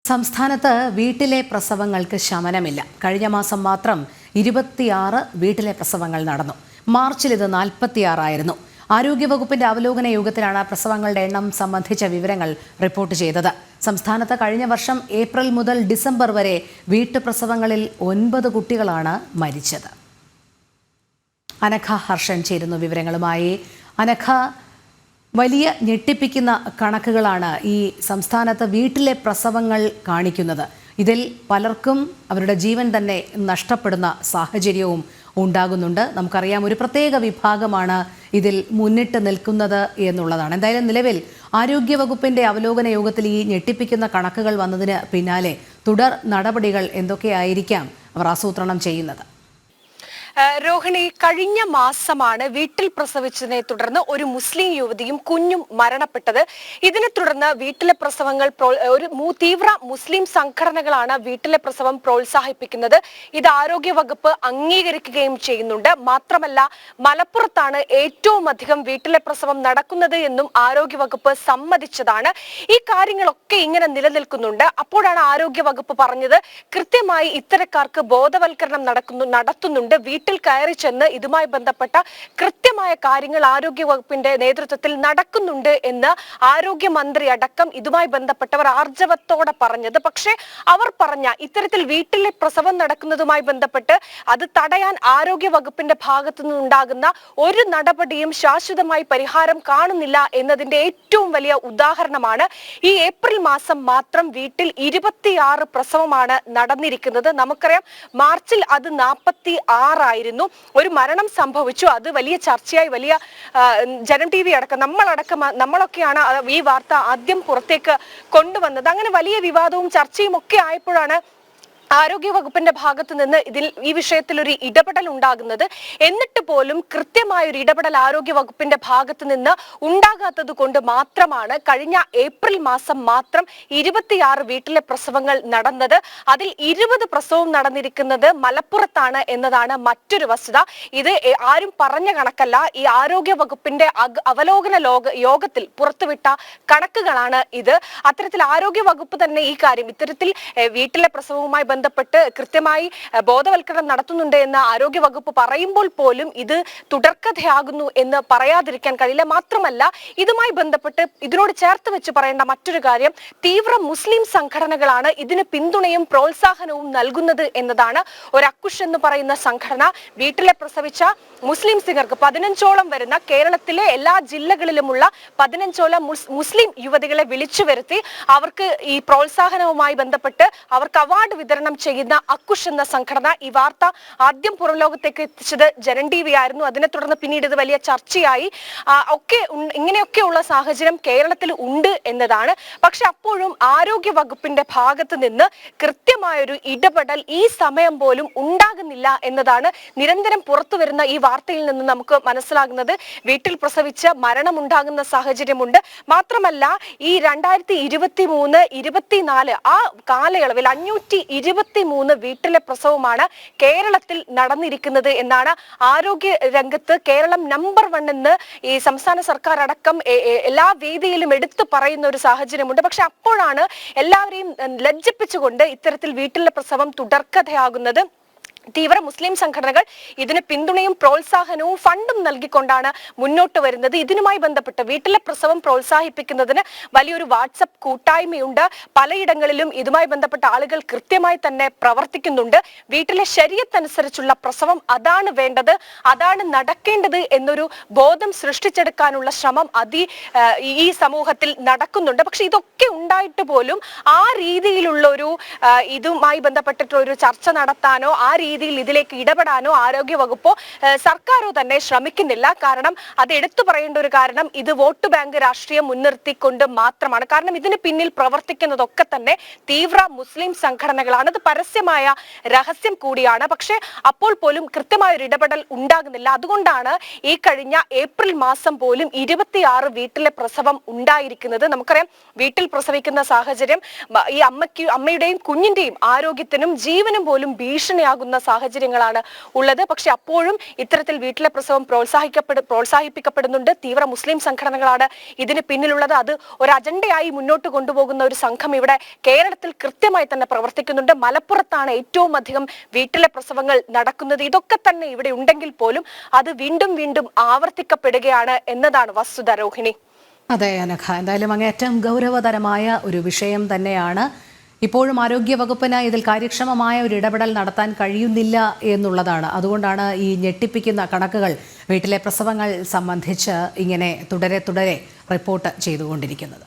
സംസ്ഥാനത്ത് വീട്ടിലെ പ്രസവങ്ങൾക്ക് ശമനമില്ല. കഴിഞ്ഞ മാസം മാത്രം 26 വീട്ടിലെ പ്രസവങ്ങൾ നടന്നു. മാർച്ചിൽ ഇത് 46 ആയിരുന്നു. ആരോഗ്യവകുപ്പിന്റെ അവലോകന യോഗത്തിലാണ് പ്രസവങ്ങളുടെ എണ്ണം സംബന്ധിച്ച വിവരങ്ങൾ റിപ്പോർട്ട് ചെയ്തത്. സംസ്ഥാനത്ത് കഴിഞ്ഞ വർഷം ഏപ്രിൽ മുതൽ ഡിസംബർ വരെ വീട്ടുപ്രസവങ്ങളിൽ 9 കുട്ടികളാണ് മരിച്ചത്. അനഘ ഹർഷൻ ചേരുന്നു വിവരങ്ങളുമായി. അനഘ, വലിയ ഞെട്ടിപ്പിക്കുന്ന കണക്കുകളാണ് ഈ സംസ്ഥാനത്ത് വീട്ടിലെ പ്രസവങ്ങൾ കാണിക്കുന്നത്. ഇതിൽ പലർക്കും അവരുടെ ജീവൻ തന്നെ നഷ്ടപ്പെടുന്ന സാഹചര്യവും ഉണ്ടാകുന്നുണ്ട്. നമുക്കറിയാം, ഒരു പ്രത്യേക വിഭാഗമാണ് ഇതിൽ മുന്നിട്ട് നിൽക്കുന്നത് എന്നുള്ളതാണ്. എന്തായാലും നിലവിൽ ആരോഗ്യവകുപ്പിന്റെ അവലോകന യോഗത്തിൽ ഈ ഞെട്ടിപ്പിക്കുന്ന കണക്കുകൾ വന്നതിന് പിന്നാലെ തുടർ നടപടികൾ എന്തൊക്കെയായിരിക്കാം അവർ ആസൂത്രണം ചെയ്യുന്നത്? രോഹിണി, കഴിഞ്ഞ മാസമാണ് വീട്ടിൽ പ്രസവിച്ചതിനെ തുടർന്ന് ഒരു മുസ്ലിം യുവതിയും കുഞ്ഞും മരണപ്പെട്ടത്. ഇതിനെ തുടർന്ന് വീട്ടിലെ പ്രസവങ്ങൾ തീവ്ര മുസ്ലിം സംഘടനകളാണ് വീട്ടിലെ പ്രസവം പ്രോത്സാഹിപ്പിക്കുന്നത്. ഇത് ആരോഗ്യവകുപ്പ് അംഗീകരിക്കുകയും ചെയ്യുന്നുണ്ട്. മാത്രമല്ല, മലപ്പുറത്താണ് ഏറ്റവും അധികം വീട്ടിലെ പ്രസവം നടക്കുന്നത് എന്നും ആരോഗ്യവകുപ്പ് സമ്മതിച്ചതാണ്. ഈ കാര്യങ്ങളൊക്കെ ഇങ്ങനെ നിലനിൽക്കുന്നുണ്ട്. അപ്പോഴാണ് ആരോഗ്യവകുപ്പ് പറഞ്ഞത് കൃത്യമായി ഇത്തരക്കാർക്ക് ബോധവൽക്കരണം നടത്തുന്നുണ്ട്. വീട്ടിൽ കയറി ചെന്ന് ഇതുമായി ബന്ധപ്പെട്ട കൃത്യമായ കാര്യങ്ങൾ ആരോഗ്യവകുപ്പിന്റെ നേതൃത്വത്തിൽ നടക്കുന്നുണ്ട് എന്ന് ആരോഗ്യമന്ത്രി അടക്കം ഇതുമായി ബന്ധപ്പെട്ടവർ ആർജവത്തോടെ പറഞ്ഞത്. പക്ഷേ അവർ പറഞ്ഞ ഇത്തരത്തിൽ വീട്ടിലെ പ്രസവം നടക്കുന്നതുമായി ബന്ധപ്പെട്ട് അത് തടയാൻ ആരോഗ്യവകുപ്പിന്റെ ഭാഗത്തു നിന്നുണ്ടാകുന്ന ഒരു നടപടിയും ശാശ്വതമായി പരിഹാരം കാണുന്നില്ല എന്നതിന്റെ ഏറ്റവും വലിയ ഉദാഹരണമാണ് ഈ ഏപ്രിൽ മാസം മാത്രം വീട്ടിൽ 26 പ്രസവമാണ് നടന്നിരിക്കുന്നത്. നമുക്കറിയാം, മാർച്ചിൽ അത് 46 ആയിരുന്നു. ഒരു മരണം സംഭവിച്ചു. അത് വലിയ ചർച്ചയായി, വലിയ ജനം TV അടക്കം നമ്മളൊക്കെയാണ് ഈ വാർത്ത ആദ്യം പുറത്തേക്ക് കൊണ്ടുവന്നത്. അങ്ങനെ വലിയ വിവാദവും ചർച്ചയും ഒക്കെ ആയപ്പോഴാണ് ആരോഗ്യവകുപ്പിന്റെ ഭാഗത്ത് നിന്ന് ഈ വിഷയത്തിൽ ഒരു ഇടപെടൽ ഉണ്ടാകുന്നത്. എന്നിട്ട് പോലും കൃത്യമായ ഒരു ഇടപെടൽ ആരോഗ്യവകുപ്പിന്റെ ഭാഗത്ത് നിന്ന് ഉണ്ടാകാത്തത് കൊണ്ട് മാത്രമാണ് കഴിഞ്ഞ ഏപ്രിൽ മാസം മാത്രം 26 വീട്ടിലെ പ്രസവങ്ങൾ നടന്നത്. അതിൽ 20 പ്രസവം നടന്നിരിക്കുന്നത് മലപ്പുറത്താണ് എന്നതാണ് മറ്റൊരു വസ്തുത. ഇത് ആരും പറഞ്ഞ കണക്കല്ല. ഈ ആരോഗ്യവകുപ്പിന്റെ അവലോകന യോഗത്തിൽ പുറത്തുവിട്ട കണക്കുകളാണ് ഇത്. അത്തരത്തിൽ ആരോഗ്യവകുപ്പ് തന്നെ ഈ കാര്യം ഇത്തരത്തിൽ വീട്ടിലെ പ്രസവവുമായി ബന്ധപ്പെട്ട് കൃത്യമായി ബോധവൽക്കരണം നടത്തുന്നുണ്ട് എന്ന് ആരോഗ്യവകുപ്പ് പറയുമ്പോൾ പോലും ഇത് തുടർക്കഥയാകുന്നു എന്ന് പറയാതിരിക്കാൻ കഴിയില്ല. മാത്രമല്ല, ഇതുമായി ബന്ധപ്പെട്ട് ഇതിനോട് ചേർത്ത് വെച്ച് പറയേണ്ട മറ്റൊരു കാര്യം, തീവ്ര മുസ്ലിം സംഘടനകളാണ് ഇതിന് പിന്തുണയും പ്രോത്സാഹനവും നൽകുന്നത് എന്നതാണ്. ഒരു അക്കുഷ് എന്ന് പറയുന്ന സംഘടന വീട്ടിലെ പ്രസവിച്ച മുസ്ലിം സ്ത്രീകൾക്ക് 15ഓളം വരുന്ന കേരളത്തിലെ എല്ലാ ജില്ലകളിലുമുള്ള 15ഓളം മുസ്ലിം യുവതികളെ വിളിച്ചു വരുത്തി അവർക്ക് ഈ പ്രോത്സാഹനവുമായി ബന്ധപ്പെട്ട് അവർക്ക് അവാർഡ് വിതരണം ചെയ്യുന്ന അക്കുഷ് എന്ന സംഘടന ഈ വാർത്ത ആദ്യം പുറം ലോകത്തേക്ക് എത്തിച്ചത് ജനം TV ആയിരുന്നു. അതിനെ തുടർന്ന് പിന്നീട് ഇത് വലിയ ചർച്ചയായി. ഇങ്ങനെയൊക്കെയുള്ള സാഹചര്യം കേരളത്തിൽ ഉണ്ട് എന്നതാണ്. പക്ഷെ അപ്പോഴും ആരോഗ്യ വകുപ്പിന്റെ ഭാഗത്ത് നിന്ന് കൃത്യമായൊരു ഇടപെടൽ ഈ സമയം പോലും ഉണ്ടാകുന്നില്ല എന്നതാണ് നിരന്തരം പുറത്തു വരുന്ന ഈ വാർത്തയിൽ നിന്ന് നമുക്ക് മനസ്സിലാകുന്നത്. വീട്ടിൽ പ്രസവിച്ച് മരണമുണ്ടാകുന്ന സാഹചര്യമുണ്ട്. മാത്രമല്ല, ഈ 2023, 24 ആ കാലയളവിൽ 523 വീട്ടിലെ പ്രസവമാണ് കേരളത്തിൽ നടന്നിരിക്കുന്നത് എന്നാണ് ആരോഗ്യ രംഗത്ത് കേരളം നമ്പർ 1 എന്ന് ഈ സംസ്ഥാന സർക്കാർ അടക്കം എല്ലാ വേദിയിലും എടുത്തു പറയുന്ന ഒരു സാഹചര്യമുണ്ട്. പക്ഷെ അപ്പോഴാണ് എല്ലാവരെയും ലജ്ജിപ്പിച്ചുകൊണ്ട് ഇത്തരത്തിൽ വീട്ടിലെ പ്രസവം തുടർക്കഥയാകുന്നത്. തീവ്ര മുസ്ലിം സംഘടനകൾ ഇതിന് പിന്തുണയും പ്രോത്സാഹനവും ഫണ്ടും നൽകിക്കൊണ്ടാണ് മുന്നോട്ട് വരുന്നത്. ഇതിനുമായി ബന്ധപ്പെട്ട് വീട്ടിലെ പ്രസവം പ്രോത്സാഹിപ്പിക്കുന്നതിന് വലിയൊരു വാട്സപ്പ് കൂട്ടായ്മയുണ്ട്. പലയിടങ്ങളിലും ഇതുമായി ബന്ധപ്പെട്ട ആളുകൾ കൃത്യമായി തന്നെ പ്രവർത്തിക്കുന്നുണ്ട്. വീട്ടിലെ ശരീഅത്തനുസരിച്ചുള്ള പ്രസവം അതാണ് വേണ്ടത്, അതാണ് നടക്കേണ്ടത് എന്നൊരു ബോധം സൃഷ്ടിച്ചെടുക്കാനുള്ള ശ്രമം ഈ സമൂഹത്തിൽ നടക്കുന്നുണ്ട്. പക്ഷെ ഇതൊക്കെ ഉണ്ടായിട്ട് പോലും ആ രീതിയിലുള്ള ഒരു ഇതുമായി ബന്ധപ്പെട്ടിട്ടുള്ള ഒരു ചർച്ച നടത്താനോ ആ രീതിയിൽ ഇതിലേക്ക് ഇടപെടാനോ ആരോഗ്യവകുപ്പോ സർക്കാരോ തന്നെ ശ്രമിക്കുന്നില്ല. കാരണം അത് എടുത്തു പറയേണ്ട ഒരു കാരണം, ഇത് വോട്ട് ബാങ്ക് രാഷ്ട്രീയം മുൻനിർത്തിക്കൊണ്ട് മാത്രമാണ്. കാരണം ഇതിന് പിന്നിൽ പ്രവർത്തിക്കുന്നതൊക്കെ തന്നെ തീവ്ര മുസ്ലിം സംഘടനകളാണ്. അത് പരസ്യമായ രഹസ്യം കൂടിയാണ്. പക്ഷെ അപ്പോൾ പോലും കൃത്യമായ ഒരു ഇടപെടൽ ഉണ്ടാകുന്നില്ല. അതുകൊണ്ടാണ് ഈ കഴിഞ്ഞ ഏപ്രിൽ മാസം പോലും 26 വീട്ടിലെ പ്രസവം ഉണ്ടായിരിക്കുന്നത്. നമുക്കറിയാം, വീട്ടിൽ പ്രസവിക്കുന്ന സാഹചര്യം ഈ അമ്മയുടെയും കുഞ്ഞിന്റെയും ആരോഗ്യത്തിനും ജീവനും പോലും ഭീഷണിയാകുന്ന സാഹചര്യങ്ങളാണ് ഉള്ളത്. പക്ഷെ അപ്പോഴും ഇത്തരത്തിൽ വീട്ടിലെ പ്രസവം പ്രോത്സാഹിപ്പിക്കപ്പെടുന്നുണ്ട്. തീവ്ര മുസ്ലിം സംഘടനകളാണ് ഇതിന് പിന്നിലുള്ളത്. അത് ഒരു അജണ്ടയായി മുന്നോട്ട് കൊണ്ടുപോകുന്ന ഒരു സംഘം ഇവിടെ കേരളത്തിൽ കൃത്യമായി തന്നെ പ്രവർത്തിക്കുന്നുണ്ട്. മലപ്പുറത്താണ് ഏറ്റവും അധികം വീട്ടിലെ പ്രസവങ്ങൾ നടക്കുന്നത്. ഇതൊക്കെ തന്നെ ഇവിടെ ഉണ്ടെങ്കിൽ പോലും അത് വീണ്ടും വീണ്ടും ആവർത്തിക്കപ്പെടുകയാണ് എന്നതാണ് വസ്തുത. രോഹിണി. അതെ അനഘ, എന്തായാലും അങ്ങേയറ്റം ഗൗരവതരമായ ഒരു വിഷയം തന്നെയാണ്. ഇപ്പോഴും ആരോഗ്യ വകുപ്പിന് ഇതിൽ കാര്യക്ഷമമായ ഒരു ഇടപെടൽ നടത്താൻ കഴിയുന്നില്ല എന്നുള്ളതാണ്. അതുകൊണ്ടാണ് ഈ ഞെട്ടിപ്പിക്കുന്ന കണക്കുകൾ വീട്ടിലെ പ്രസവങ്ങൾ സംബന്ധിച്ച് ഇങ്ങനെ തുടരെ റിപ്പോർട്ട് ചെയ്തുകൊണ്ടിരിക്കുന്നത്.